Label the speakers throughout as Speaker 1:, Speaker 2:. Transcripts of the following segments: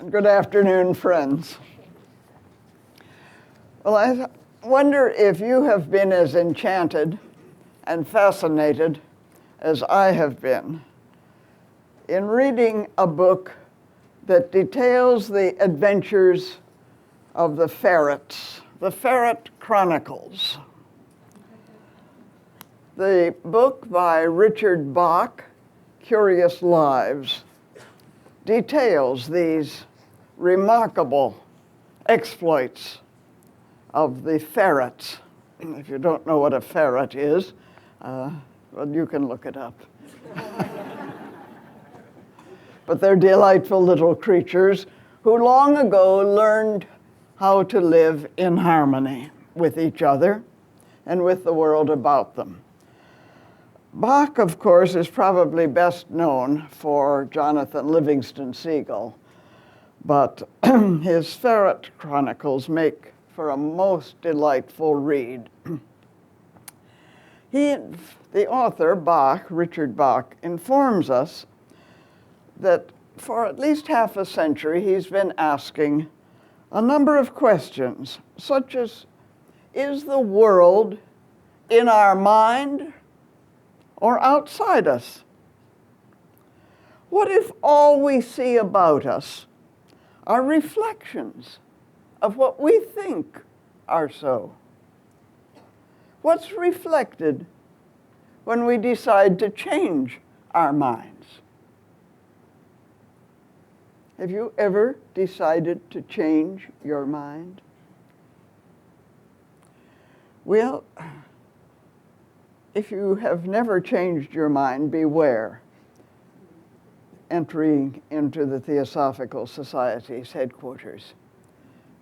Speaker 1: Good afternoon, friends. Well, I wonder if you have been as enchanted and fascinated as I have been in reading a book that details the adventures of the ferrets, the Ferret Chronicles. The book by Richard Bach, Curious Lives, details these remarkable exploits of the ferrets. If you don't know what a ferret is, well, you can look it up. But they're delightful little creatures who long ago learned how to live in harmony with each other and with the world about them. Bach, of course, is probably best known for Jonathan Livingston Seagull, but his Ferret Chronicles make for a most delightful read. The author, Bach, Richard Bach, informs us that for at least half a century he's been asking a number of questions, such as, is the world in our mind or outside us? What if all we see about us are reflections of what we think are so? What's reflected when we decide to change our minds? Have you ever decided to change your mind? Well, if you have never changed your mind, beware entering into the Theosophical Society's headquarters,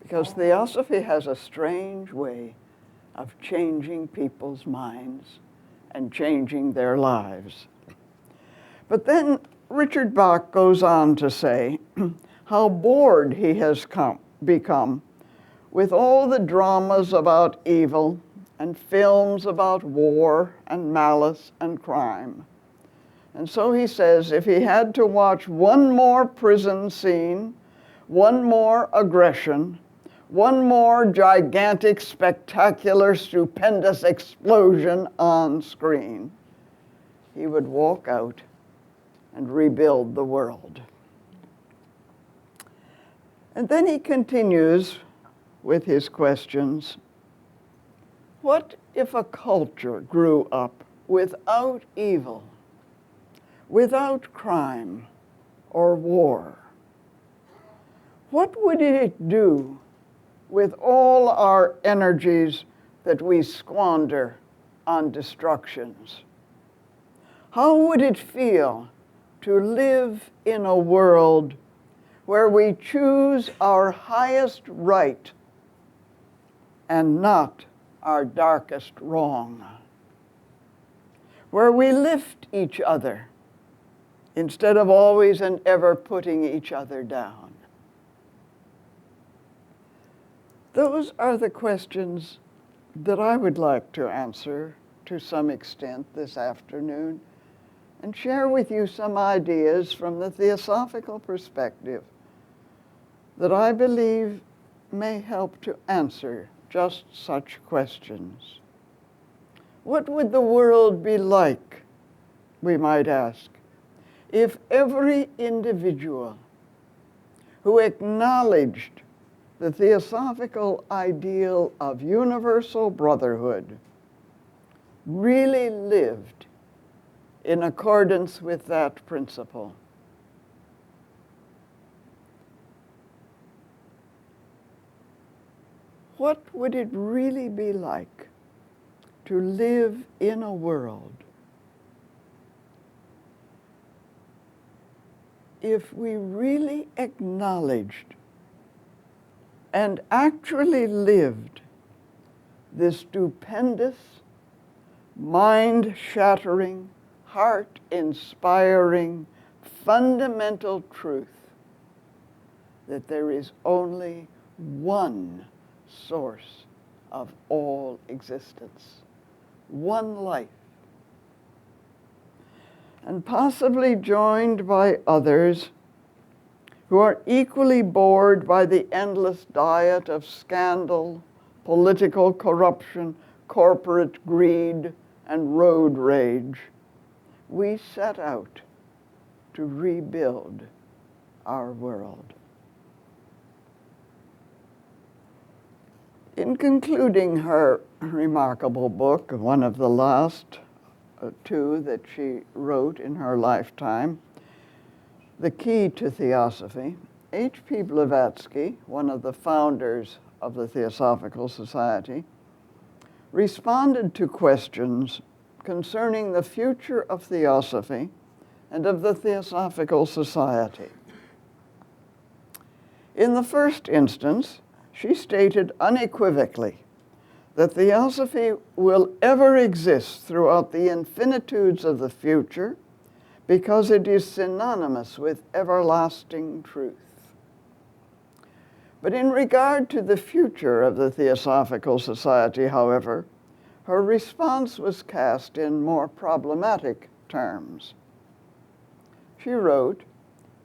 Speaker 1: because Theosophy has a strange way of changing people's minds and changing their lives. But then Richard Bach goes on to say how bored he has become with all the dramas about evil and films about war and malice and crime. And so he says if he had to watch one more prison scene, one more aggression, one more gigantic, spectacular, stupendous explosion on screen, he would walk out and rebuild the world. And then he continues with his questions. What if a culture grew up without evil, without crime or war? What would it do with all our energies that we squander on destructions? How would it feel to live in a world where we choose our highest right and not our darkest wrong, where we lift each other instead of always and ever putting each other down? Those are the questions that I would like to answer to some extent this afternoon and share with you some ideas from the theosophical perspective that I believe may help to answer just such questions. What would the world be like, we might ask, if every individual who acknowledged the theosophical ideal of universal brotherhood really lived in accordance with that principle? What would it really be like to live in a world if we really acknowledged and actually lived this stupendous, mind-shattering, heart-inspiring, fundamental truth that there is only one source of all existence, one life, and possibly joined by others, who are equally bored by the endless diet of scandal, political corruption, corporate greed, and road rage, we set out to rebuild our world. In concluding her remarkable book, one of the last two that she wrote in her lifetime, The Key to Theosophy, H.P. Blavatsky, one of the founders of the Theosophical Society, responded to questions concerning the future of Theosophy and of the Theosophical Society. In the first instance, she stated unequivocally that Theosophy will ever exist throughout the infinitudes of the future because it is synonymous with everlasting truth. But in regard to the future of the Theosophical Society, however, her response was cast in more problematic terms. She wrote,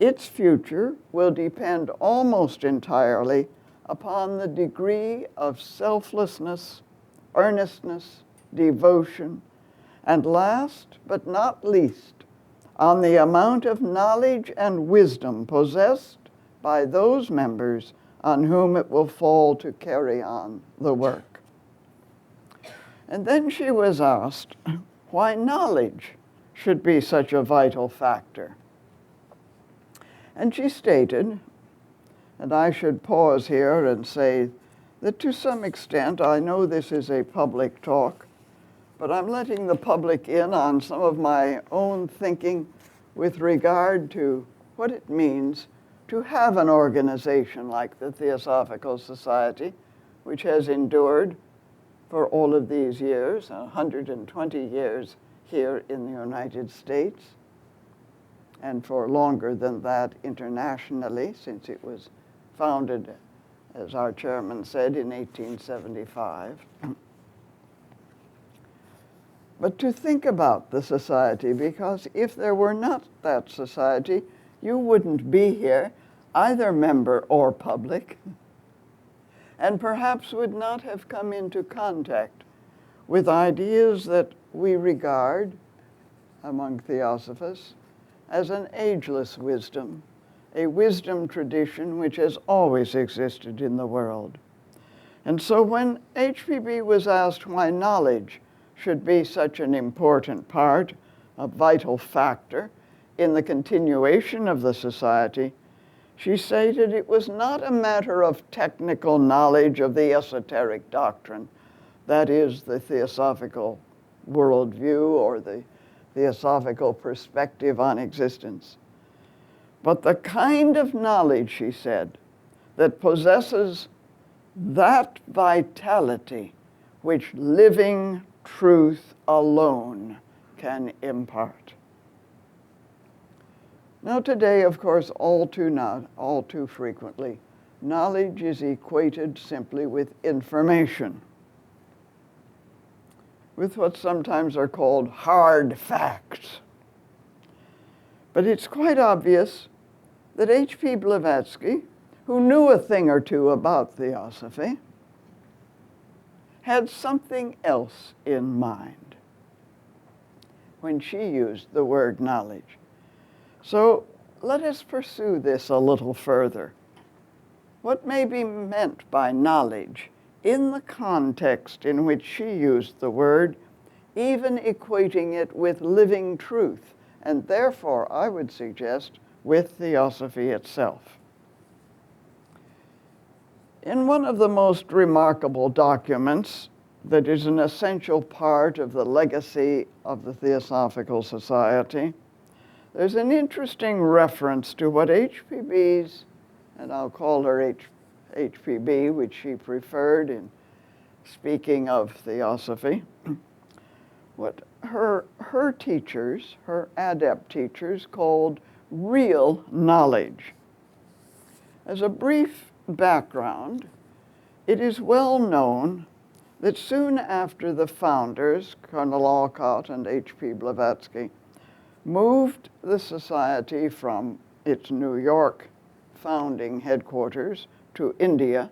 Speaker 1: "Its future will depend almost entirely upon the degree of selflessness, earnestness, devotion, and last but not least, on the amount of knowledge and wisdom possessed by those members on whom it will fall to carry on the work." And then she was asked why knowledge should be such a vital factor. And she stated, and I should pause here and say that to some extent, I know this is a public talk, but I'm letting the public in on some of my own thinking with regard to what it means to have an organization like the Theosophical Society, which has endured for all of these years, 120 years here in the United States, and for longer than that internationally, since it was founded, as our chairman said, in 1875. But to think about the society, because if there were not that society, you wouldn't be here, either member or public, and perhaps would not have come into contact with ideas that we regard, among theosophists, as an ageless wisdom, a wisdom tradition which has always existed in the world. And so when HPB was asked why knowledge should be such an important part, a vital factor in the continuation of the society, she stated it was not a matter of technical knowledge of the esoteric doctrine, that is, the Theosophical Worldview or the Theosophical perspective on existence, but the kind of knowledge, she said, that possesses that vitality which living truth alone can impart. Now today, of course, all too frequently, knowledge is equated simply with information, with what sometimes are called hard facts. But it's quite obvious that H.P. Blavatsky, who knew a thing or two about Theosophy, had something else in mind when she used the word knowledge. So let us pursue this a little further. What may be meant by knowledge in the context in which she used the word, even equating it with living truth, and therefore, I would suggest, with Theosophy itself. In one of the most remarkable documents that is an essential part of the legacy of the Theosophical Society, there's an interesting reference to what HPB's, and I'll call her HPB, which she preferred in speaking of Theosophy, what her teachers, her adept teachers, called real knowledge. As a brief background, it is well known that soon after the founders, Colonel Alcott and H.P. Blavatsky, moved the society from its New York founding headquarters to India,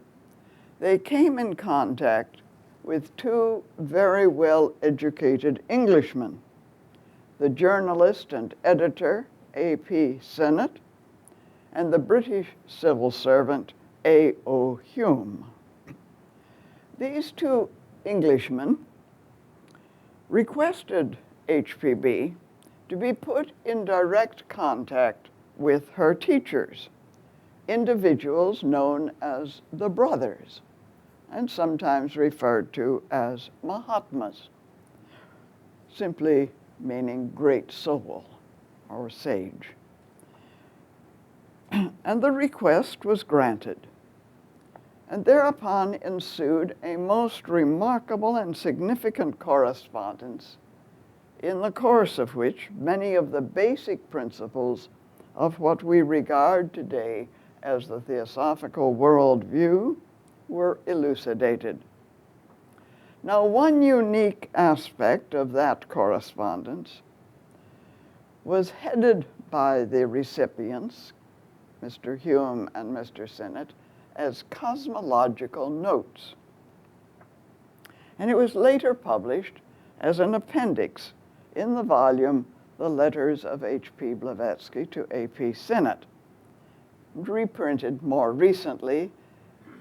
Speaker 1: they came in contact with two very well-educated Englishmen, the journalist and editor A.P. Sinnett and the British civil servant A.O. Hume. These two Englishmen requested HPB to be put in direct contact with her teachers, individuals known as the Brothers, and sometimes referred to as Mahatmas, simply meaning great soul or sage. And the request was granted. And thereupon ensued a most remarkable and significant correspondence, in the course of which many of the basic principles of what we regard today as the Theosophical Worldview were elucidated. Now, one unique aspect of that correspondence was headed by the recipients, Mr. Hume and Mr. Sinnett, as cosmological notes. And it was later published as an appendix in the volume The Letters of H.P. Blavatsky to A.P. Sinnett, reprinted more recently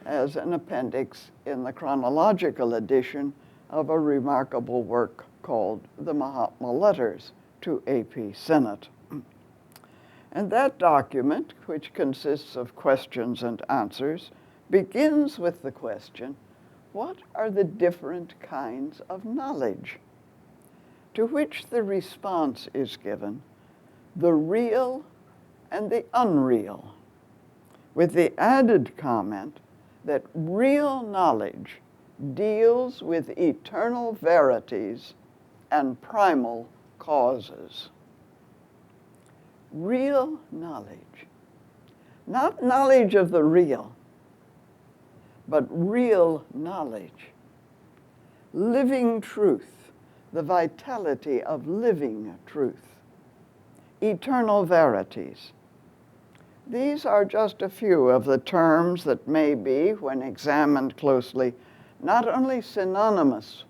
Speaker 1: as an appendix in the chronological edition of a remarkable work called The Mahatma Letters to A.P. Sinnett. And that document, which consists of questions and answers, begins with the question, what are the different kinds of knowledge? To which the response is given, the real and the unreal, with the added comment that real knowledge deals with eternal verities and primal causes. Real knowledge, not knowledge of the real, but real knowledge, living truth, the vitality of living truth, eternal verities. These are just a few of the terms that may be, when examined closely, not only synonymous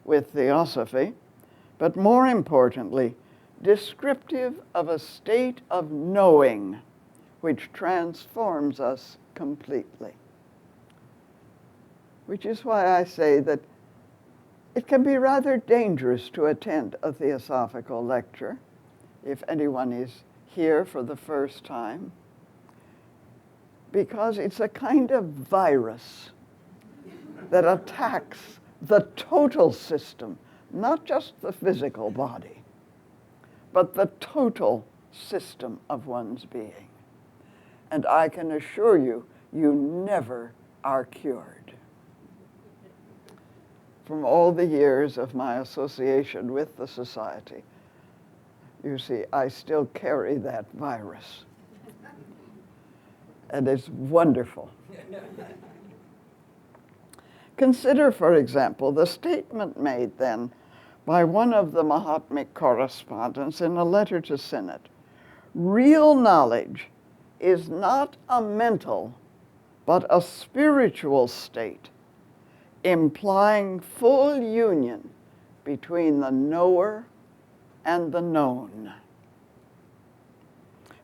Speaker 1: with theosophy, but more importantly, descriptive of a state of knowing which transforms us completely. Which is why I say that it can be rather dangerous to attend a theosophical lecture if anyone is here for the first time, because it's a kind of virus that attacks the total system, not just the physical body, but the total system of one's being. And I can assure you, you never are cured. From all the years of my association with the Society, you see, I still carry that virus. And it's wonderful. Consider, for example, the statement made then by one of the Mahatmic correspondents in a letter to Sinnett. Real knowledge is not a mental, but a spiritual state, implying full union between the knower and the known.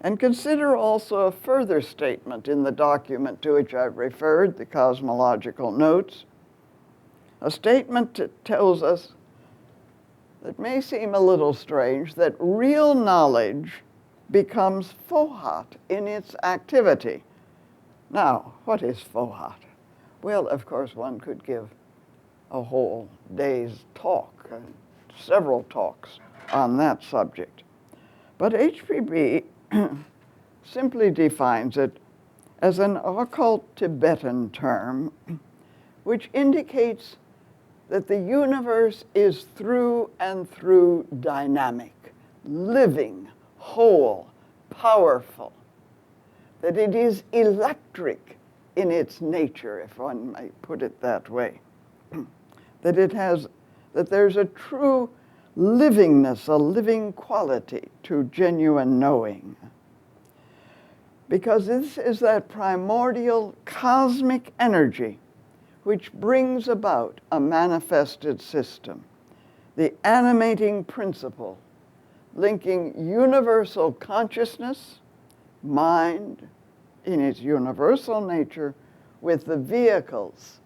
Speaker 1: And consider also a further statement in the document to which I've referred, the Cosmological Notes, a statement that tells us, that may seem a little strange, that real knowledge becomes fohat in its activity. Now, what is fohat? Well, of course, one could give a whole day's talk, several talks on that subject. But HPB simply defines it as an occult Tibetan term which indicates that the universe is through and through dynamic, living, whole, powerful, that it is electric in its nature, if one might put it that way, that there's a true livingness, a living quality to genuine knowing. because this is that primordial cosmic energy which brings about a manifested system, the animating principle linking universal consciousness, mind, in its universal nature, with the vehicles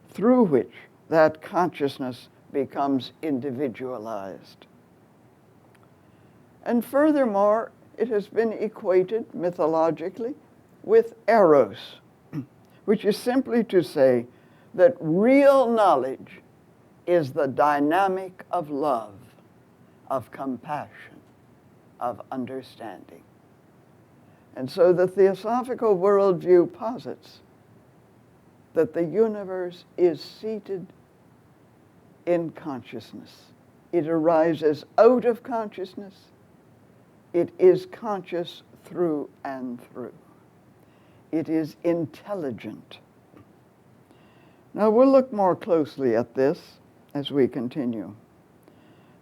Speaker 1: through which that consciousness becomes individualized. And furthermore, it has been equated mythologically with eros, which is simply to say that real knowledge is the dynamic of love, of compassion, of understanding. And so the Theosophical Worldview posits that the universe is seated in consciousness. It arises out of consciousness. It is conscious through and through. It is intelligent. Now we'll look more closely at this as we continue.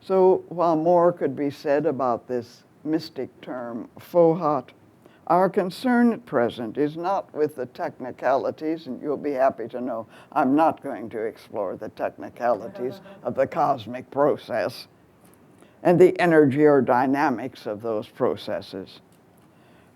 Speaker 1: So while more could be said about this mystic term, Fohat, our concern at present is not with the technicalities, and you'll be happy to know I'm not going to explore the technicalities of the cosmic process and the energy or dynamics of those processes,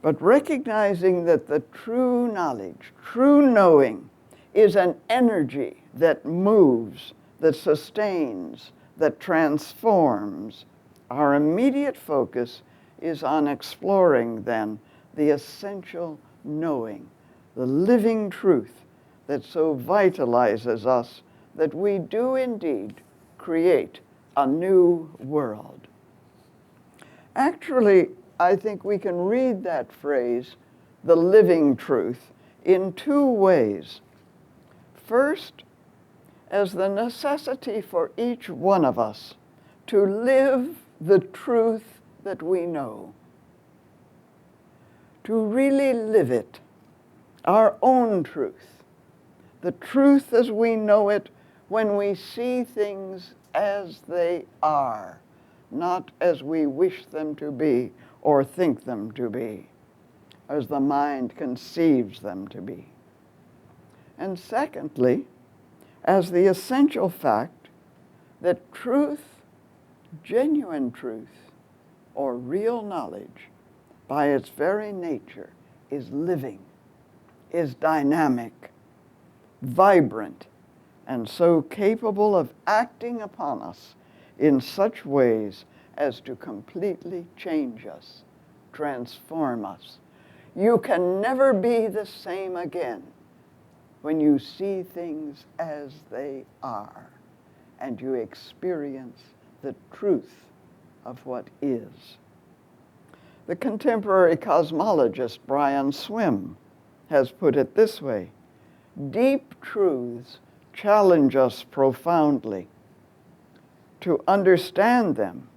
Speaker 1: but recognizing that the true knowledge, true knowing, is an energy that moves, that sustains, that transforms. Our immediate focus is on exploring then the essential knowing, the living truth that so vitalizes us that we do indeed create a new world. Actually, I think we can read that phrase, the living truth, in two ways. First, as the necessity for each one of us to live the truth that we know, to really live it, our own truth, the truth as we know it when we see things as they are, not as we wish them to be or think them to be, as the mind conceives them to be. And secondly, as the essential fact that truth, genuine truth, or real knowledge, by its very nature, is living, is dynamic, vibrant, and so capable of acting upon us in such ways as to completely change us, transform us. You can never be the same again when you see things as they are and you experience the truth of what is. The contemporary cosmologist Brian Swimme has put it this way: deep truths challenge us profoundly. To understand them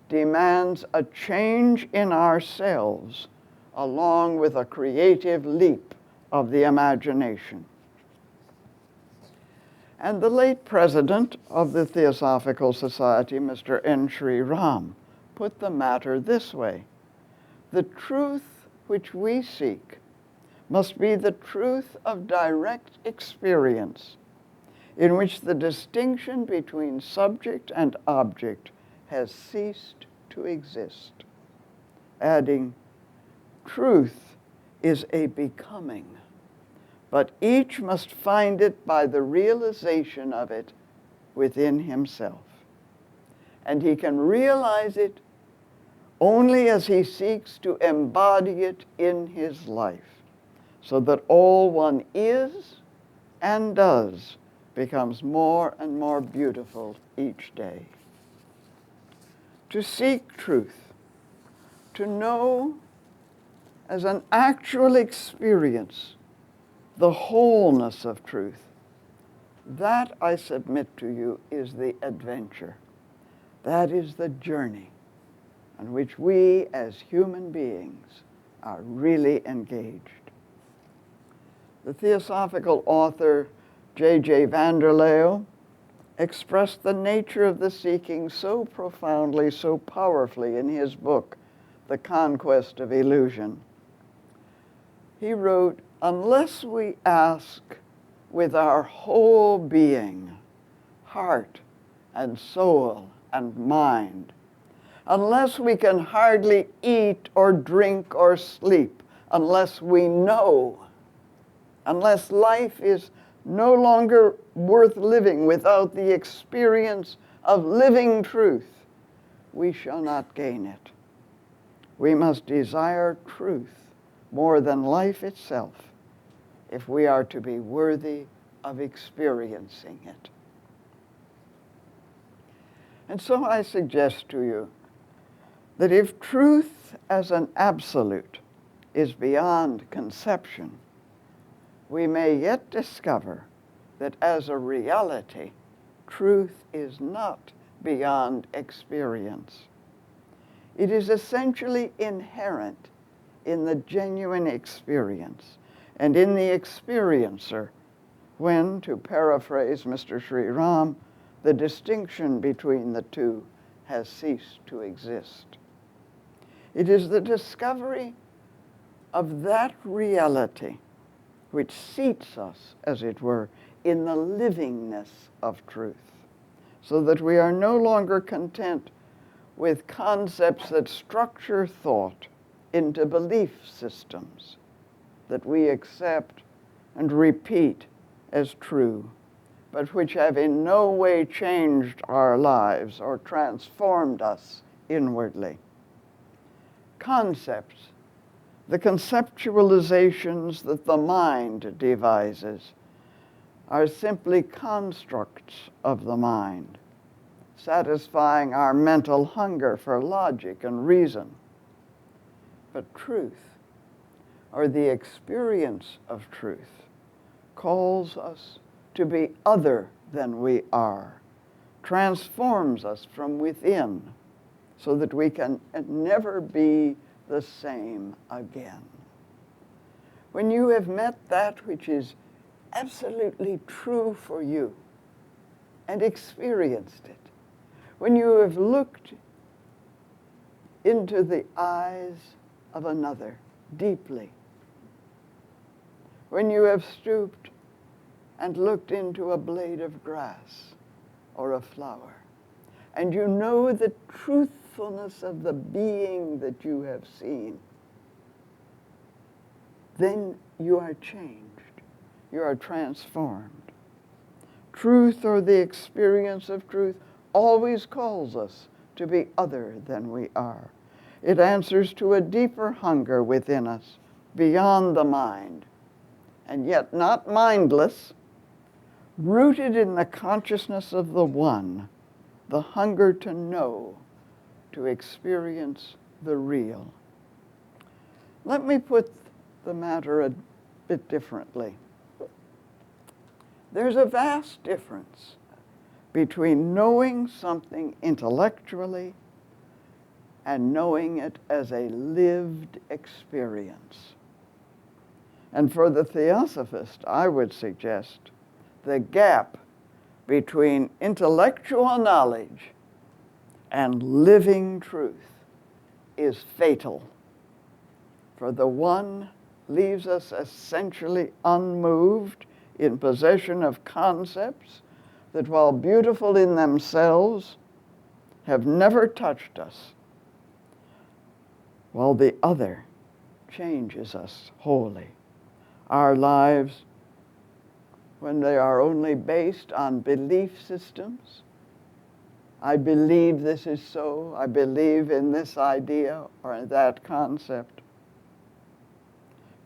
Speaker 1: demands a change in ourselves along with a creative leap of the imagination. And the late president of the Theosophical Society, Mr. N. Sri Ram, put the matter this way: the truth which we seek must be the truth of direct experience, in which the distinction between subject and object has ceased to exist. Adding, truth is a becoming, but each must find it by the realization of it within himself. And he can realize it only as he seeks to embody it in his life, so that all one is and does becomes more and more beautiful each day. To seek truth, to know as an actual experience the wholeness of truth, that, I submit to you, is the adventure. That is the journey on which we as human beings are really engaged. The theosophical author J.J. Vanderleeuw expressed the nature of the seeking so profoundly, so powerfully in his book, The Conquest of Illusion. He wrote, "Unless we ask with our whole being, heart and soul and mind, unless we can hardly eat or drink or sleep, unless we know, unless life is no longer worth living without the experience of living truth, we shall not gain it. We must desire truth more than life itself if we are to be worthy of experiencing it." And so I suggest to you that if truth as an absolute is beyond conception, we may yet discover that as a reality, truth is not beyond experience. It is essentially inherent in the genuine experience and in the experiencer when, to paraphrase Mr. Sri Ram, the distinction between the two has ceased to exist. It is the discovery of that reality which seats us, as it were, in the livingness of truth, so that we are no longer content with concepts that structure thought into belief systems that we accept and repeat as true, but which have in no way changed our lives or transformed us inwardly. Concepts, the conceptualizations that the mind devises, are simply constructs of the mind, satisfying our mental hunger for logic and reason. But truth, or the experience of truth, calls us to be other than we are, transforms us from within, so that we can never be the same again. When you have met that which is absolutely true for you and experienced it, when you have looked into the eyes of another deeply, when you have stooped and looked into a blade of grass or a flower, and you know the truthfulness of the being that you have seen, then you are changed, you are transformed. Truth, or the experience of truth, always calls us to be other than we are. It answers to a deeper hunger within us, beyond the mind, and yet not mindless, rooted in the consciousness of the one, the hunger to know, to experience the real. Let me put the matter a bit differently. There's a vast difference between knowing something intellectually and knowing it as a lived experience. And for the Theosophist, I would suggest the gap between intellectual knowledge and living truth is fatal. For the one leaves us essentially unmoved, in possession of concepts that, while beautiful in themselves, have never touched us, while the other changes us wholly. Our lives, when they are only based on belief systems, I believe this is so, I believe in this idea or in that concept,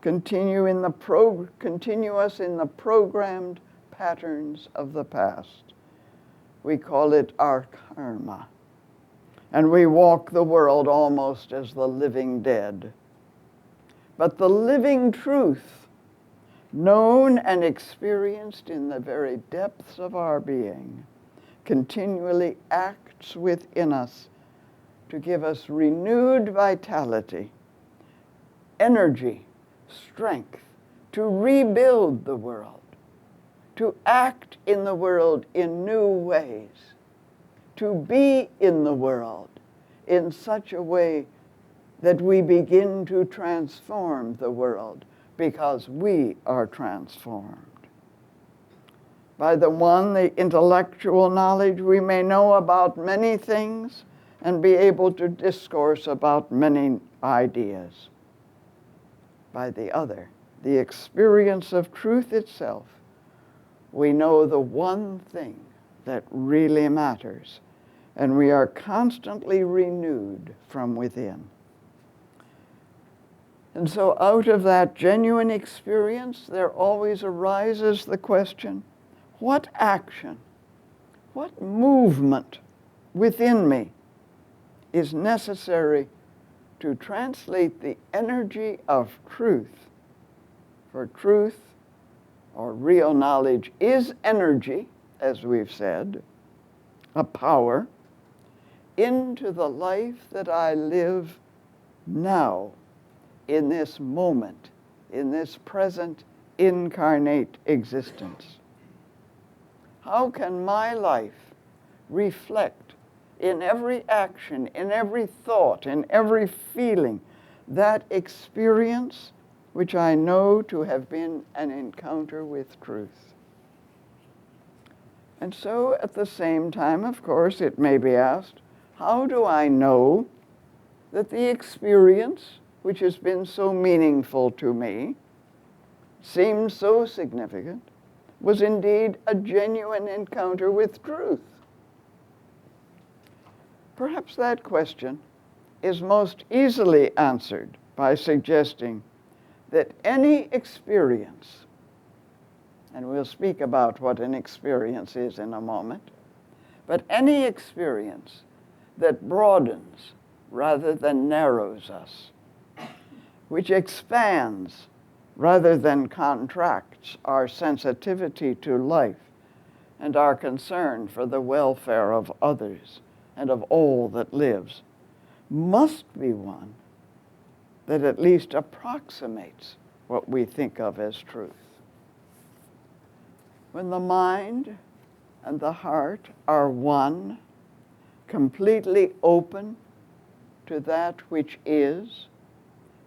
Speaker 1: continue us in the programmed patterns of the past. We call it our karma. And we walk the world almost as the living dead. But the living truth, known and experienced in the very depths of our being, continually acts within us to give us renewed vitality, energy, strength to rebuild the world, to act in the world in new ways, to be in the world in such a way that we begin to transform the world because we are transformed. By the one, the intellectual knowledge, we may know about many things and be able to discourse about many ideas. By the other, the experience of truth itself, we know the one thing that really matters, and we are constantly renewed from within. And so out of that genuine experience, there always arises the question, what action, what movement within me is necessary to translate the energy of truth? For truth, or real knowledge, is energy, as we've said, a power, into the life that I live now, in this moment, in this present incarnate existence. How can my life reflect in every action, in every thought, in every feeling, that experience which I know to have been an encounter with truth? And so at the same time, of course, it may be asked, how do I know that the experience which has been so meaningful to me, seems so significant, was indeed a genuine encounter with truth? Perhaps that question is most easily answered by suggesting that any experience, and we'll speak about what an experience is in a moment, but any experience that broadens rather than narrows us, which expands rather than contracts our sensitivity to life and our concern for the welfare of others and of all that lives, must be one that at least approximates what we think of as truth. When the mind and the heart are one, completely open to that which is,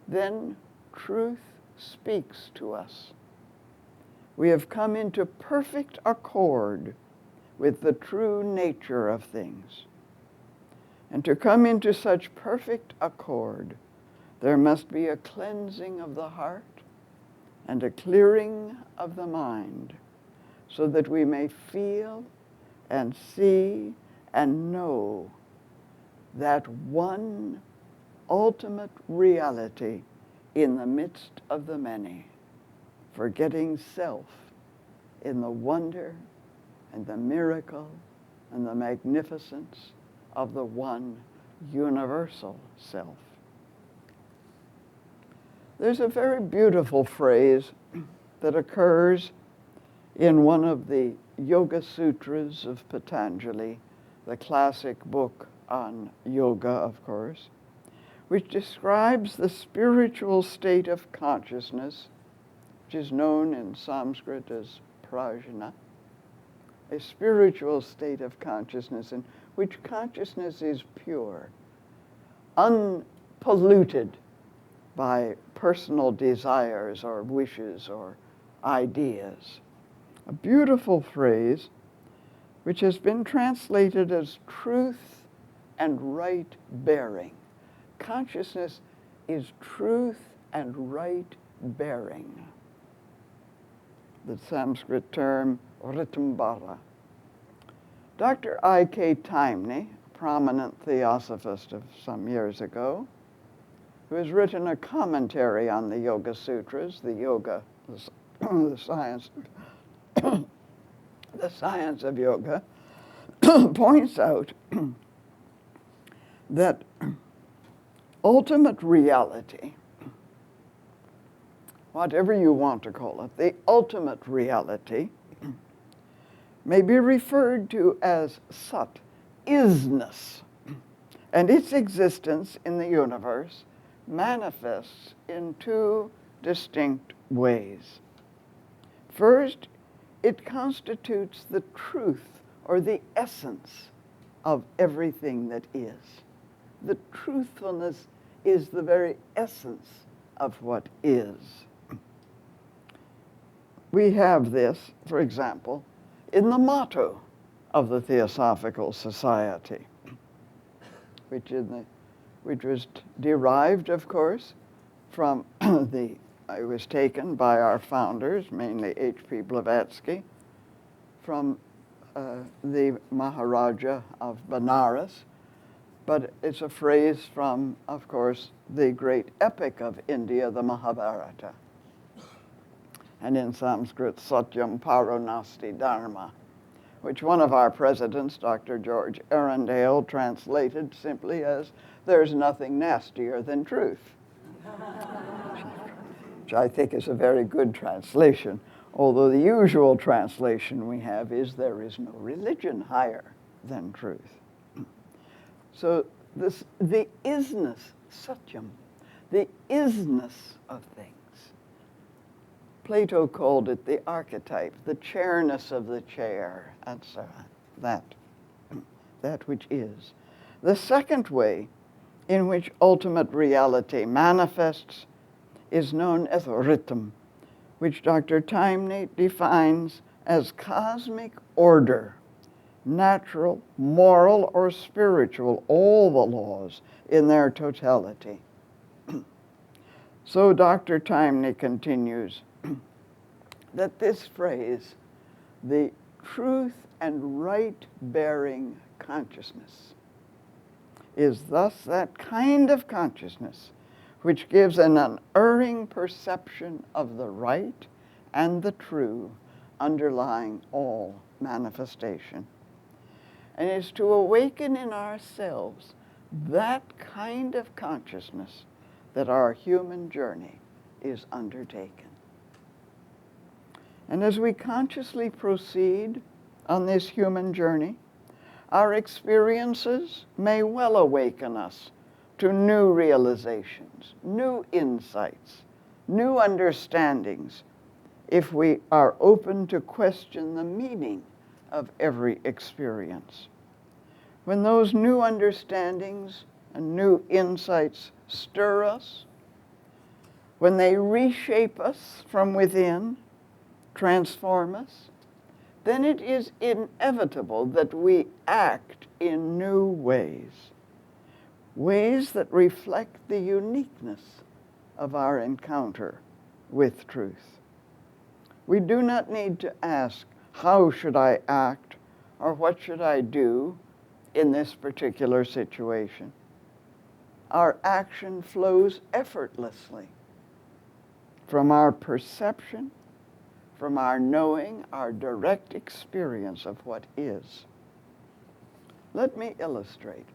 Speaker 1: then truth speaks to us. We have come into perfect accord with the true nature of things. And to come into such perfect accord, there must be a cleansing of the heart and a clearing of the mind, so that we may feel and see and know that one ultimate reality in the midst of the many, forgetting self in the wonder and the miracle and the magnificence of the one universal self. There's a very beautiful phrase that occurs in one of the Yoga Sutras of Patanjali, the classic book on yoga, of course, which describes the spiritual state of consciousness, which is known in Sanskrit as prajna, a spiritual state of consciousness in which consciousness is pure, unpolluted by personal desires or wishes or ideas. A beautiful phrase which has been translated as truth and right bearing. Consciousness is truth and right bearing. The Sanskrit term ritambara. Dr. I.K. Taimni, a prominent theosophist of some years ago, who has written a commentary on the Yoga Sutras, the science, the science of yoga, points out that ultimate reality, whatever you want to call it, the ultimate reality may be referred to as sat, isness, and its existence in the universe manifests in two distinct ways. First, it constitutes the truth or the essence of everything that is. The truthfulness is the very essence of what is. we have this, for example, in the motto of the Theosophical Society, which was derived, of course, from it was taken by our founders, mainly H.P. Blavatsky, from the Maharaja of Benares, but it's a phrase from, of course, the great epic of India, the Mahabharata. And in Sanskrit, Satyam Paronasti Dharma, which one of our presidents, Dr. George Arundel, translated simply as, "There's nothing nastier than truth," which I think is a very good translation, although the usual translation we have is, "There is no religion higher than truth." So the isness, satyam, the isness of things. Plato called it the archetype, the chairness of the chair, and so on, that which is. The second way in which ultimate reality manifests is known as rhythm, which Dr. Taimni defines as cosmic order, natural, moral, or spiritual, all the laws in their totality. So Dr. Taimni continues that this phrase, the truth and right-bearing consciousness, is thus that kind of consciousness which gives an unerring perception of the right and the true underlying all manifestation. And is to awaken in ourselves that kind of consciousness that our human journey is undertaken. And as we consciously proceed on this human journey, our experiences may well awaken us to new realizations, new insights, new understandings, if we are open to question the meaning of every experience. When those new understandings and new insights stir us, when they reshape us from within, transform us, then it is inevitable that we act in new ways, ways that reflect the uniqueness of our encounter with truth. We do not need to ask, how should I act, or what should I do in this particular situation? Our action flows effortlessly from our perception, from our knowing, our direct experience of what is. Let me illustrate.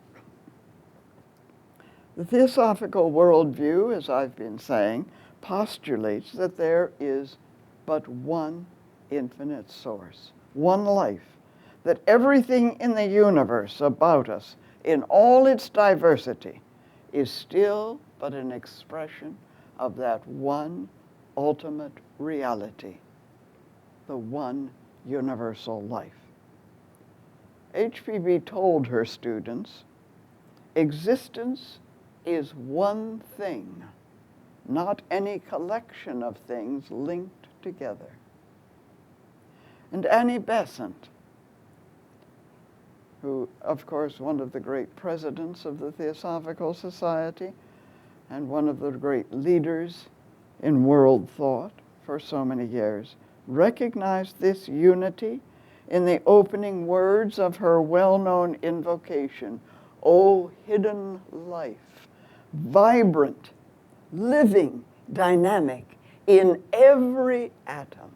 Speaker 1: The Theosophical Worldview, as I've been saying, postulates that there is but one infinite source, one life, that everything in the universe about us, in all its diversity, is still but an expression of that one ultimate reality, the one universal life. HPB told her students, existence is one thing, not any collection of things linked together. And Annie Besant, who, of course, one of the great presidents of the Theosophical Society and one of the great leaders in world thought for so many years, recognized this unity in the opening words of her well-known invocation, "O hidden life, vibrant, living, dynamic in every atom."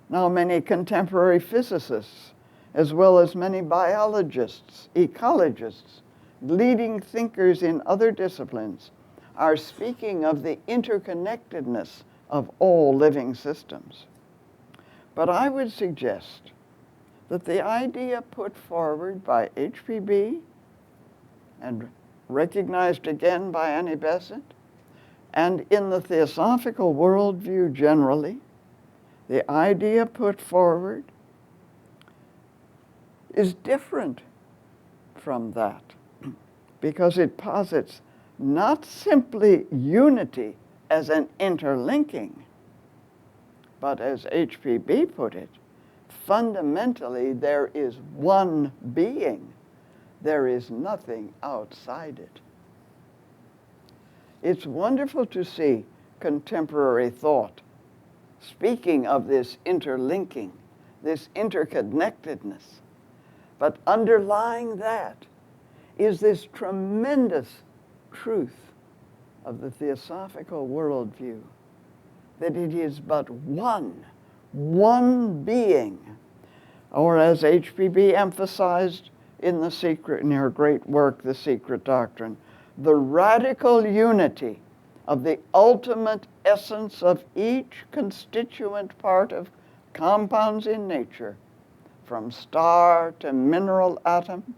Speaker 1: Now, many contemporary physicists, as well as many biologists, ecologists, leading thinkers in other disciplines, are speaking of the interconnectedness of all living systems. But I would suggest that the idea put forward by HPB and recognized again by Annie Besant, and in the Theosophical Worldview generally, the idea put forward is different from that, because it posits not simply unity as an interlinking, But as H.P.B. put it, fundamentally there is one being. There is nothing outside it. It's wonderful to see contemporary thought speaking of this interlinking, this interconnectedness. But underlying that is this tremendous truth of the Theosophical worldview, that it is but one being. Or as H.P.B. emphasized in her great work, The Secret Doctrine, the radical unity of the ultimate essence of each constituent part of compounds in nature, from star to mineral atom,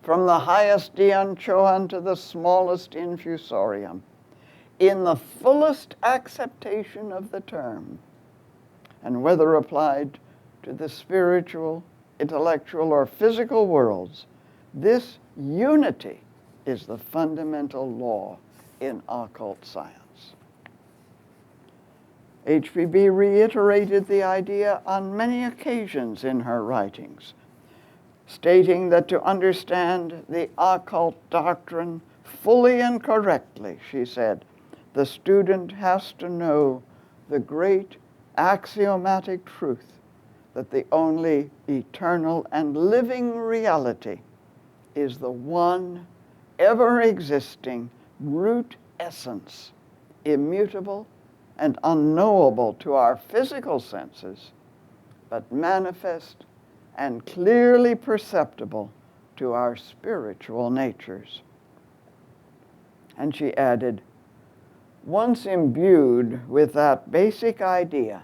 Speaker 1: from the highest dianchoan to the smallest infusorium, in the fullest acceptation of the term, and whether applied to the spiritual, intellectual, or physical worlds, this unity is the fundamental law in occult science. H.P.B. reiterated the idea on many occasions in her writings, stating that to understand the occult doctrine fully and correctly, she said, the student has to know the great axiomatic truth that the only eternal and living reality is the one ever-existing root essence, immutable and unknowable to our physical senses, but manifest and clearly perceptible to our spiritual natures. And she added, once imbued with that basic idea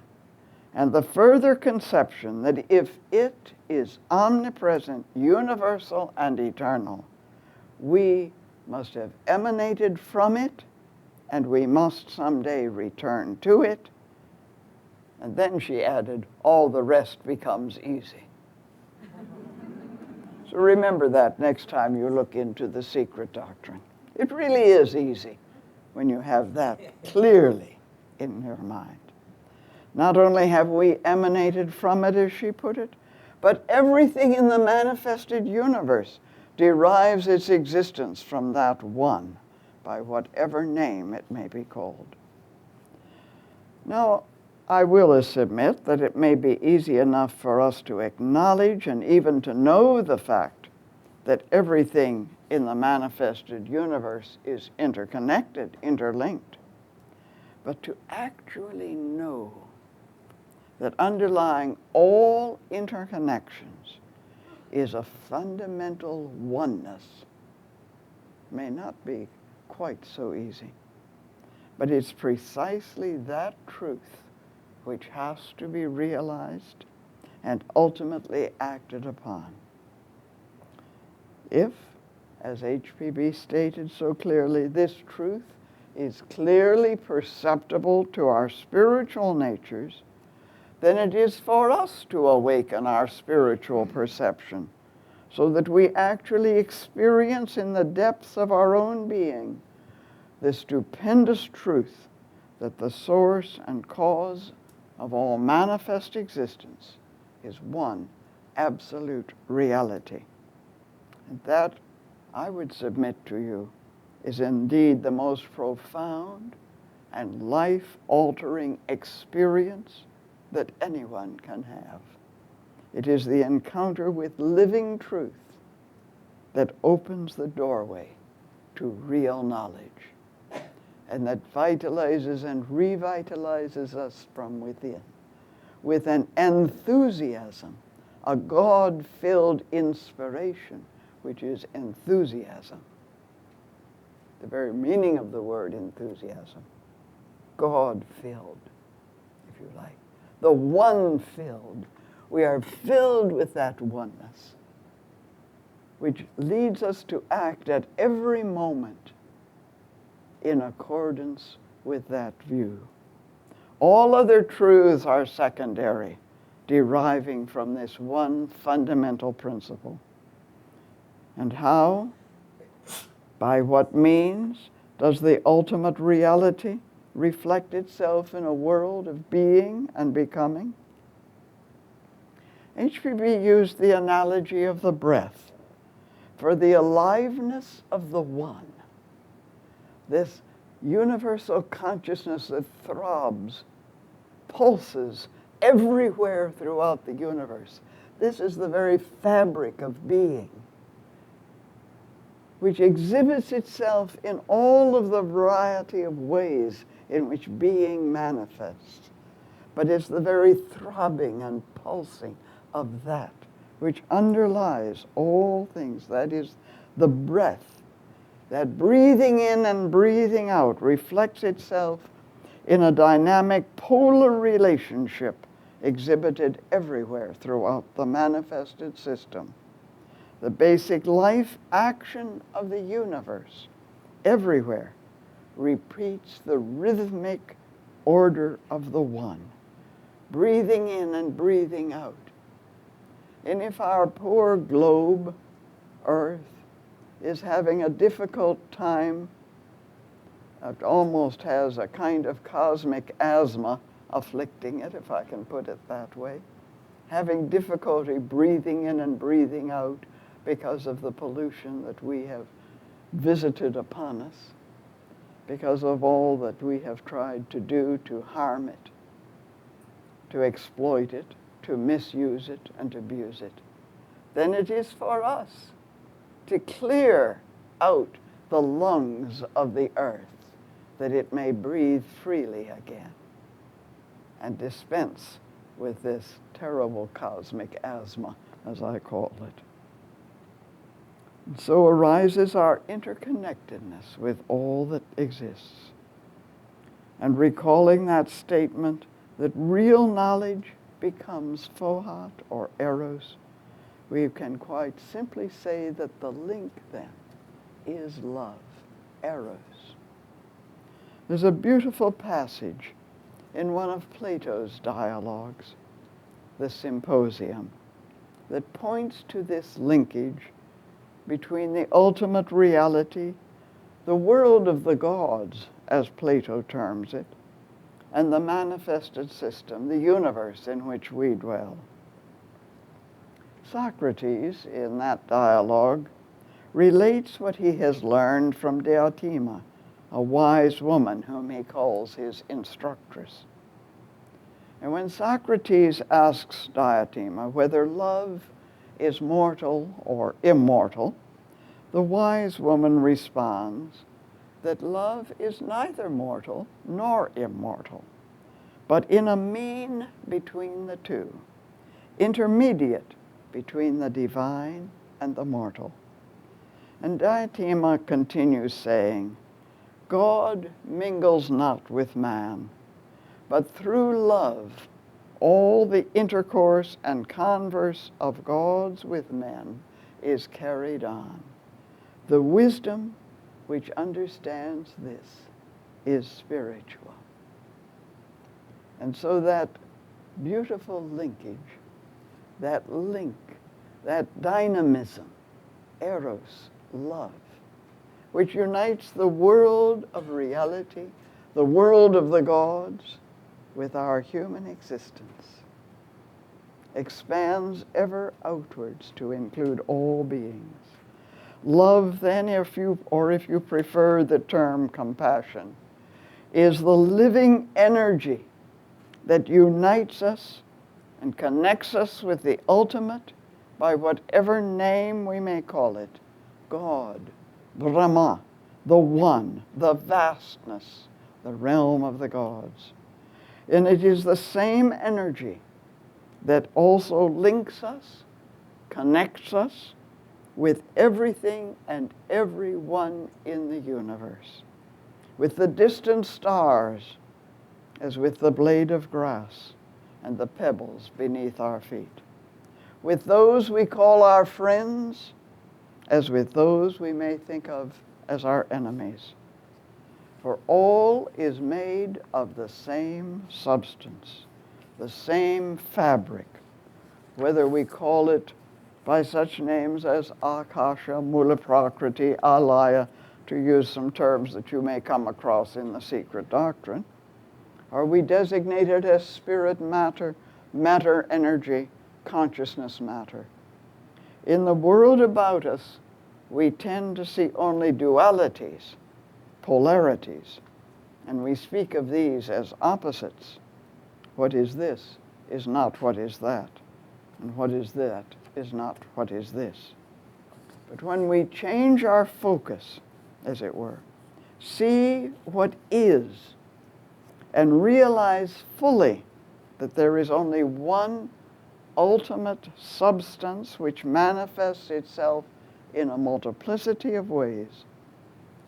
Speaker 1: and the further conception that if it is omnipresent, universal, and eternal, we must have emanated from it, and we must someday return to it. And then she added, all the rest becomes easy. So remember that next time you look into the Secret Doctrine. It really is easy when you have that clearly in your mind. Not only have we emanated from it, as she put it, but everything in the manifested universe derives its existence from that one, by whatever name it may be called. Now, I will submit that it may be easy enough for us to acknowledge and even to know the fact that everything in the manifested universe is interconnected, interlinked. But to actually know that underlying all interconnections is a fundamental oneness may not be quite so easy. But it's precisely that truth which has to be realized and ultimately acted upon. If, as H.P.B. stated so clearly, this truth is clearly perceptible to our spiritual natures, then it is for us to awaken our spiritual perception so that we actually experience in the depths of our own being the stupendous truth that the source and cause of all manifest existence is one absolute reality. And that, I would submit to you, is indeed the most profound and life-altering experience that anyone can have. It is the encounter with living truth that opens the doorway to real knowledge and that vitalizes and revitalizes us from within with an enthusiasm, a God-filled inspiration, which is enthusiasm. The very meaning of the word enthusiasm, God-filled, if you like. The one-filled. We are filled with that oneness, which leads us to act at every moment in accordance with that view. All other truths are secondary, deriving from this one fundamental principle. And how? By what means does the ultimate reality reflect itself in a world of being and becoming? HPB used the analogy of the breath for the aliveness of the one, this universal consciousness that throbs, pulses everywhere throughout the universe. This is the very fabric of being, which exhibits itself in all of the variety of ways in which being manifests, but it's the very throbbing and pulsing of that which underlies all things. That is the breath. That breathing in and breathing out reflects itself in a dynamic polar relationship exhibited everywhere throughout the manifested system. The basic life action of the universe everywhere repeats the rhythmic order of the one, breathing in and breathing out. And if our poor globe, Earth, is having a difficult time, it almost has a kind of cosmic asthma afflicting it, if I can put it that way, having difficulty breathing in and breathing out because of the pollution that we have visited upon us, because of all that we have tried to do to harm it, to exploit it, to misuse it, and to abuse it, then it is for us to clear out the lungs of the earth that it may breathe freely again and dispense with this terrible cosmic asthma, as I call it. And so arises our interconnectedness with all that exists. And recalling that statement that real knowledge becomes Fohat or Eros, we can quite simply say that the link then is love, Eros. There's a beautiful passage in one of Plato's dialogues, the Symposium, that points to this linkage between the ultimate reality, the world of the gods, as Plato terms it, and the manifested system, the universe in which we dwell. Socrates, in that dialogue, relates what he has learned from Diotima, a wise woman whom he calls his instructress. And when Socrates asks Diotima whether love is mortal or immortal, the wise woman responds that love is neither mortal nor immortal, but in a mean between the two, intermediate between the divine and the mortal. And Diotima continues saying, God mingles not with man, but through love all the intercourse and converse of gods with men is carried on. The wisdom which understands this is spiritual. And so that beautiful linkage, that link, that dynamism, Eros, love, which unites the world of reality, the world of the gods, with our human existence, expands ever outwards to include all beings. Love, then, if you prefer the term compassion, is the living energy that unites us and connects us with the ultimate by whatever name we may call it, God, Brahma, the One, the vastness, the realm of the gods. And it is the same energy that also links us, connects us with everything and everyone in the universe, with the distant stars as with the blade of grass and the pebbles beneath our feet, with those we call our friends as with those we may think of as our enemies. For all is made of the same substance, the same fabric, whether we call it by such names as Akasha, Mula Prakriti, Alaya, to use some terms that you may come across in the secret doctrine, are we designated as spirit matter, matter energy, consciousness matter. In the world about us, we tend to see only dualities, polarities, and we speak of these as opposites. What is this is not what is that, and what is that is not what is this. But when we change our focus, as it were, see what is, and realize fully that there is only one ultimate substance which manifests itself in a multiplicity of ways,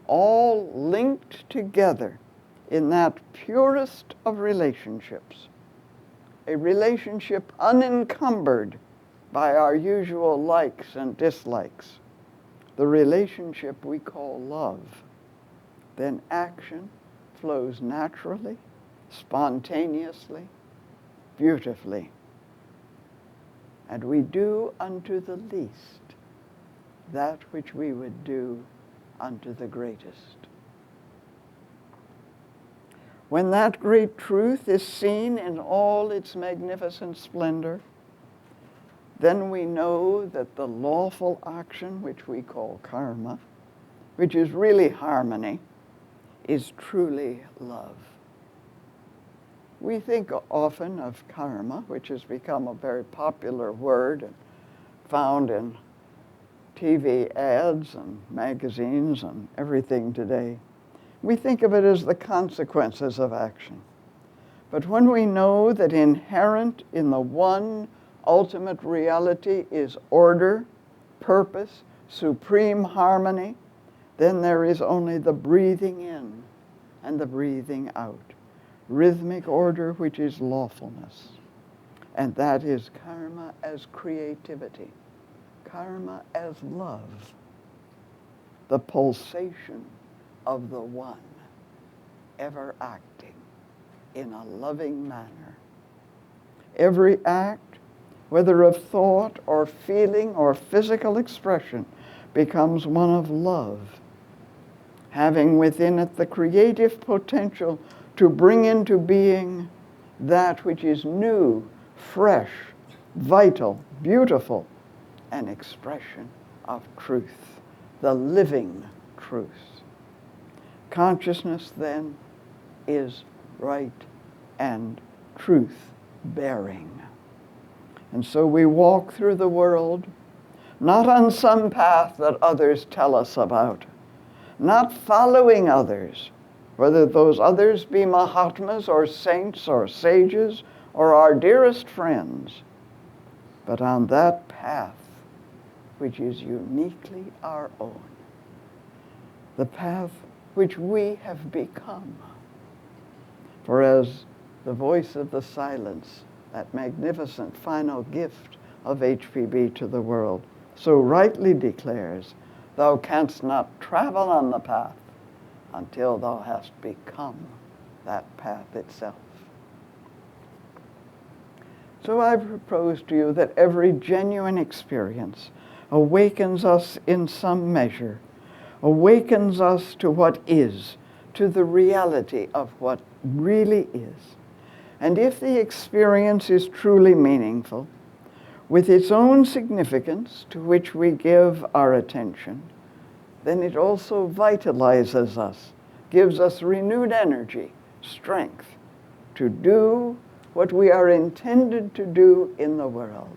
Speaker 1: all linked together in that purest of relationships, a relationship unencumbered by our usual likes and dislikes, the relationship we call love, then action flows naturally, spontaneously, beautifully. And we do unto the least that which we would do unto the greatest. When that great truth is seen in all its magnificent splendor, then we know that the lawful action, which we call karma, which is really harmony, is truly love. We think often of karma, which has become a very popular word and found in TV ads and magazines and everything today. We think of it as the consequences of action. But when we know that inherent in the one ultimate reality is order, purpose, supreme harmony, then there is only the breathing in and the breathing out. Rhythmic order, which is lawfulness. And that is karma as creativity, karma as love, the pulsation of the one, ever acting in a loving manner. Every act, whether of thought or feeling or physical expression, becomes one of love, having within it the creative potential to bring into being that which is new, fresh, vital, beautiful, an expression of truth, the living truth. Consciousness, then, is right and truth-bearing. And so we walk through the world, not on some path that others tell us about, not following others, whether those others be Mahatmas or saints or sages or our dearest friends, but on that path which is uniquely our own, the path which we have become. For as the voice of the silence, that magnificent final gift of HPB to the world, so rightly declares, thou canst not travel on the path until thou hast become that path itself. So I propose to you that every genuine experience awakens us in some measure, awakens us to what is, to the reality of what really is. And if the experience is truly meaningful, with its own significance to which we give our attention, then it also vitalizes us, gives us renewed energy, strength to do what we are intended to do in the world,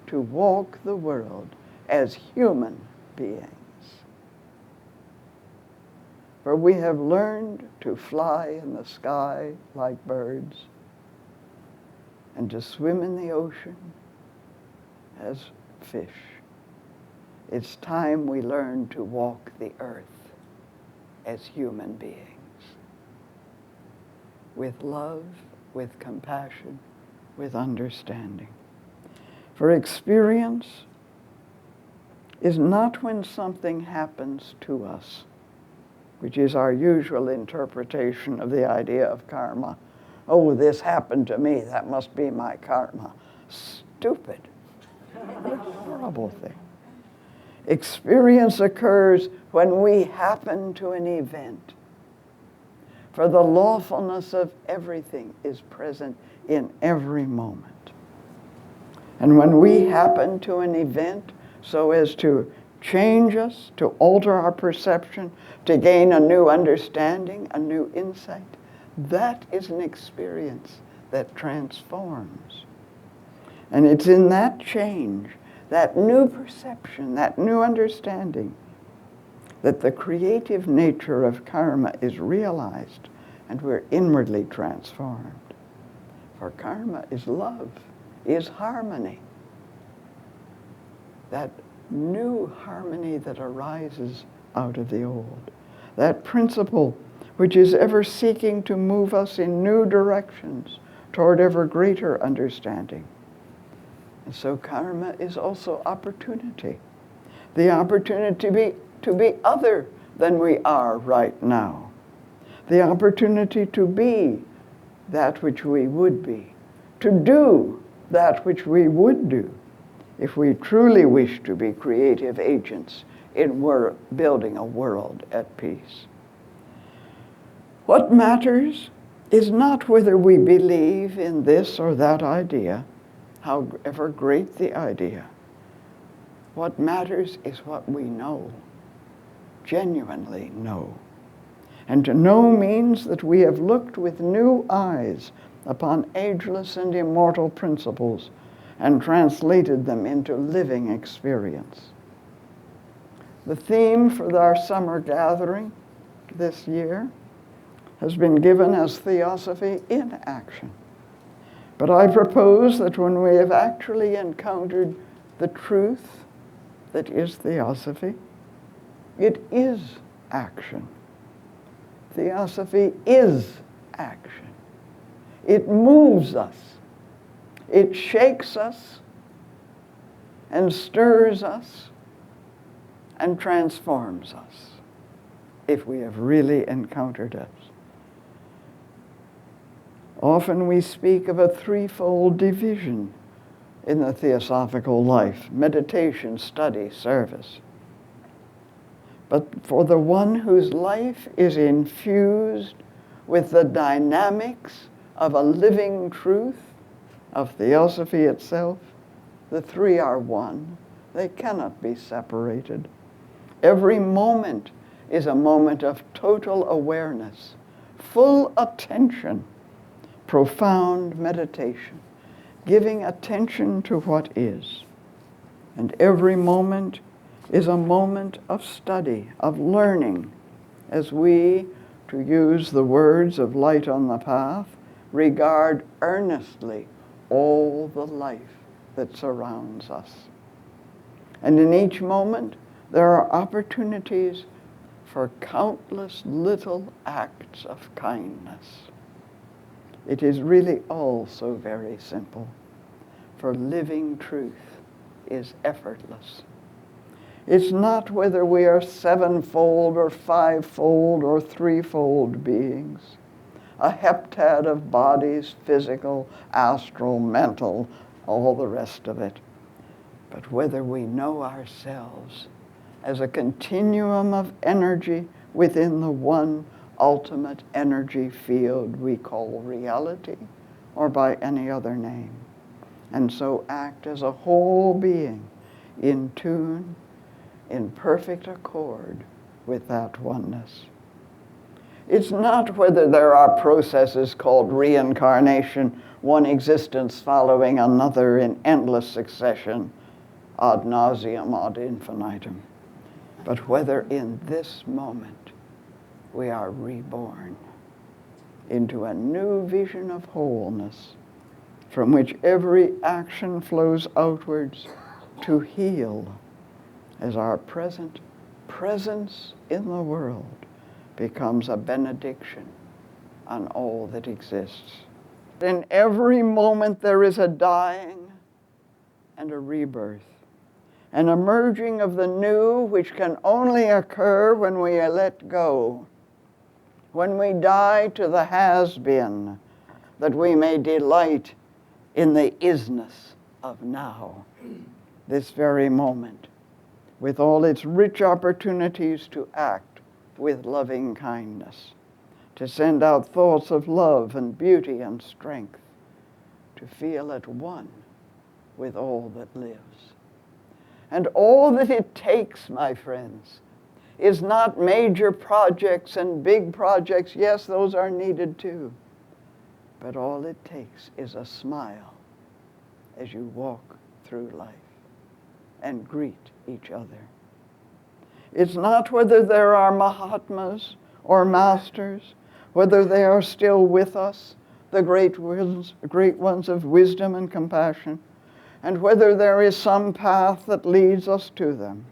Speaker 1: to walk the world as human beings. For we have learned to fly in the sky like birds and to swim in the ocean as fish. It's time we learn to walk the earth as human beings, with love, with compassion, with understanding. For experience is not when something happens to us, which is our usual interpretation of the idea of karma. Oh, this happened to me, that must be my karma. Stupid. What a horrible thing. Experience occurs when we happen to an event. For the lawfulness of everything is present in every moment. And when we happen to an event so as to change us, to alter our perception, to gain a new understanding, a new insight, that is an experience that transforms. And it's in that change, that new perception, that new understanding, that the creative nature of karma is realized and we're inwardly transformed. For karma is love, is harmony. That new harmony that arises out of the old. That principle which is ever seeking to move us in new directions toward ever greater understanding. And so karma is also opportunity. The opportunity to be other than we are right now. The opportunity to be that which we would be. To do that which we would do if we truly wish to be creative agents in building a world at peace. What matters is not whether we believe in this or that idea, however great the idea. What matters is what we know, genuinely know. And to know means that we have looked with new eyes upon ageless and immortal principles and translated them into living experience. The theme for our summer gathering this year has been given as Theosophy in Action. But I propose that when we have actually encountered the truth that is Theosophy, it is action. Theosophy is action. It moves us. It shakes us and stirs us and transforms us if we have really encountered it. Often we speak of a threefold division in the theosophical life: meditation, study, service. But for the one whose life is infused with the dynamics of a living truth, of Theosophy itself, the three are one. They cannot be separated. Every moment is a moment of total awareness, full attention, profound meditation, giving attention to what is. And every moment is a moment of study, of learning, as we, to use the words of Light on the Path, regard earnestly all the life that surrounds us. And in each moment, there are opportunities for countless little acts of kindness. It is really all so very simple, for living truth is effortless. It's not whether we are sevenfold or fivefold or threefold beings, a heptad of bodies, physical, astral, mental, all the rest of it, but whether we know ourselves as a continuum of energy within the one ultimate energy field we call reality, or by any other name, and so act as a whole being in tune, in perfect accord with that oneness. It's not whether there are processes called reincarnation, one existence following another in endless succession, ad nauseam, ad infinitum, but whether in this moment we are reborn into a new vision of wholeness from which every action flows outwards to heal, as our present presence in the world becomes a benediction on all that exists. In every moment there is a dying and a rebirth, an emerging of the new which can only occur when we let go, when we die to the has-been, that we may delight in the isness of now, this very moment, with all its rich opportunities to act with loving kindness, to send out thoughts of love and beauty and strength, to feel at one with all that lives. And all that it takes, my friends, is not major projects and big projects. Yes, those are needed too. But all it takes is a smile as you walk through life and greet each other. It's not whether there are Mahatmas or masters, whether they are still with us, the great ones of wisdom and compassion, and whether there is some path that leads us to them.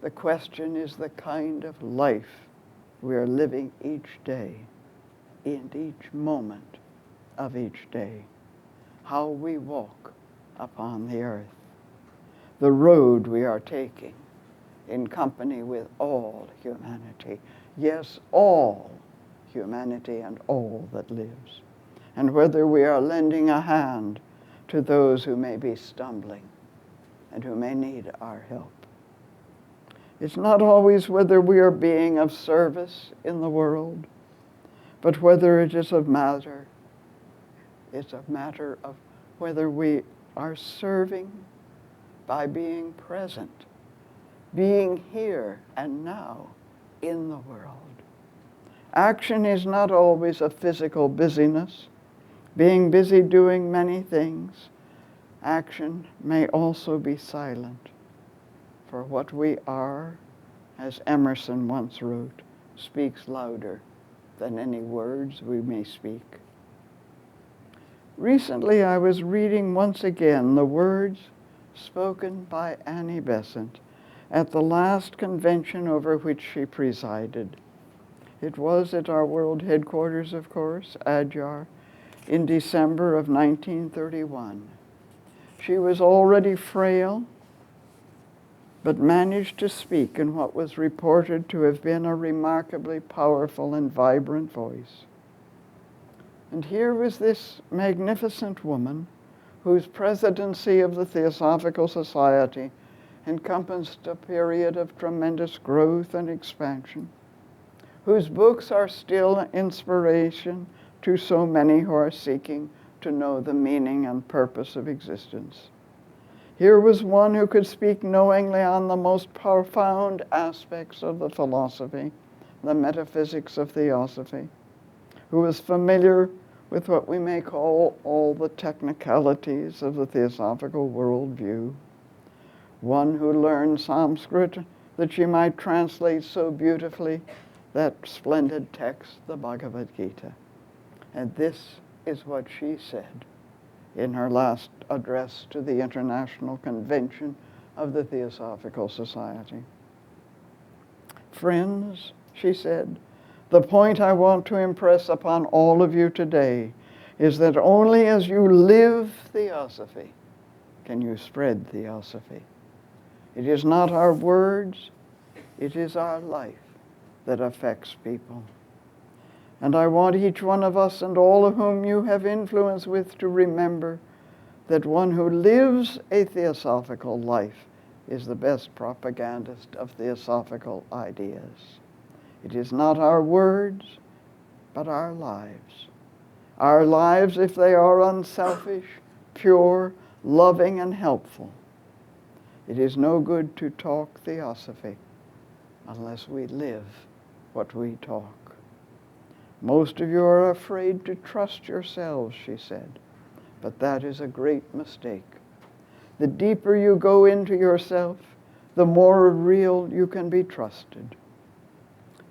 Speaker 1: The question is the kind of life we are living each day, in each moment of each day, how we walk upon the earth, the road we are taking in company with all humanity. Yes, all humanity and all that lives. And whether we are lending a hand to those who may be stumbling and who may need our help. It's not always whether we are being of service in the world, but whether it is a matter of whether we are serving by being present, being here and now in the world. Action is not always a physical busyness, being busy doing many things. Action may also be silent, for what we are, as Emerson once wrote, speaks louder than any words we may speak. Recently, I was reading once again the words spoken by Annie Besant at the last convention over which she presided. It was at our world headquarters, of course, Adyar, in December of 1931. She was already frail, but managed to speak in what was reported to have been a remarkably powerful and vibrant voice. And here was this magnificent woman whose presidency of the Theosophical Society encompassed a period of tremendous growth and expansion, whose books are still inspiration to so many who are seeking to know the meaning and purpose of existence. Here was one who could speak knowingly on the most profound aspects of the philosophy, the metaphysics of Theosophy, who was familiar with what we may call all the technicalities of the Theosophical Worldview, one who learned Sanskrit that she might translate so beautifully that splendid text, the Bhagavad Gita. And this is what she said in her last address to the International Convention of the Theosophical Society. Friends, she said, the point I want to impress upon all of you today is that only as you live Theosophy can you spread Theosophy. It is not our words, it is our life that affects people. And I want each one of us and all of whom you have influence with to remember that one who lives a theosophical life is the best propagandist of theosophical ideas. It is not our words, but our lives. Our lives, if they are unselfish, pure, loving, and helpful. It is no good to talk Theosophy unless we live what we talk. Most of you are afraid to trust yourselves, she said, but that is a great mistake. The deeper you go into yourself, the more real you can be trusted.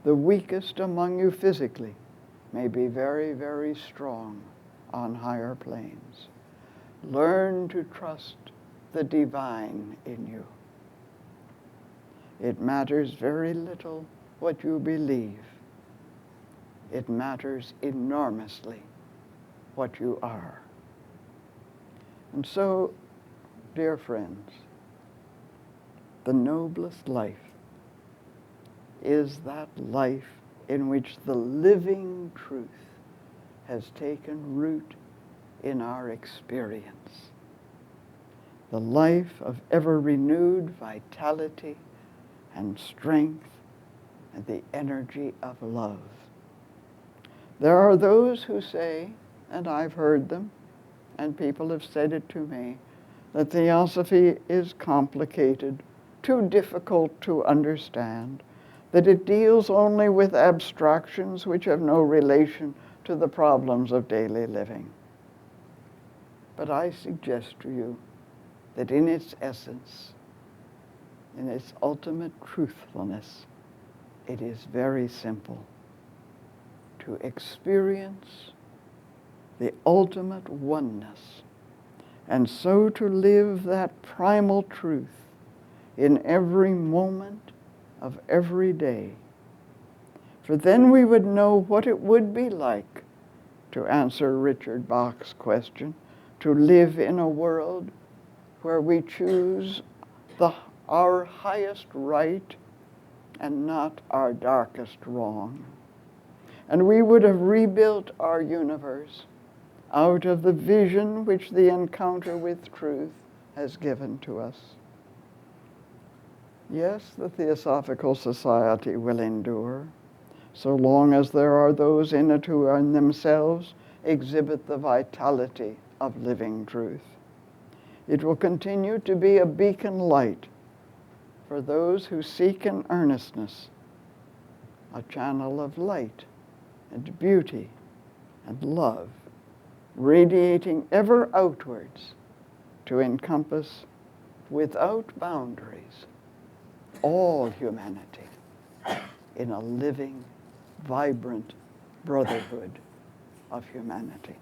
Speaker 1: The weakest among you physically may be very, very strong on higher planes. Learn to trust the divine in you. It matters very little what you believe. It matters enormously what you are. And so, dear friends, the noblest life is that life in which the living truth has taken root in our experience. the life of ever-renewed vitality and strength and the energy of love. There are those who say, and I've heard them, and people have said it to me, that Theosophy is complicated, too difficult to understand, that it deals only with abstractions which have no relation to the problems of daily living. But I suggest to you that in its essence, in its ultimate truthfulness, it is very simple to experience the ultimate oneness, and so to live that primal truth in every moment of every day. For then we would know what it would be like, to answer Richard Bach's question, to live in a world where we choose our highest right and not our darkest wrong. And we would have rebuilt our universe out of the vision which the encounter with truth has given to us. Yes, the Theosophical Society will endure, so long as there are those in it who in themselves exhibit the vitality of living truth. It will continue to be a beacon light for those who seek in earnestness a channel of light and beauty and love, radiating ever outwards to encompass without boundaries all humanity in a living, vibrant brotherhood of humanity.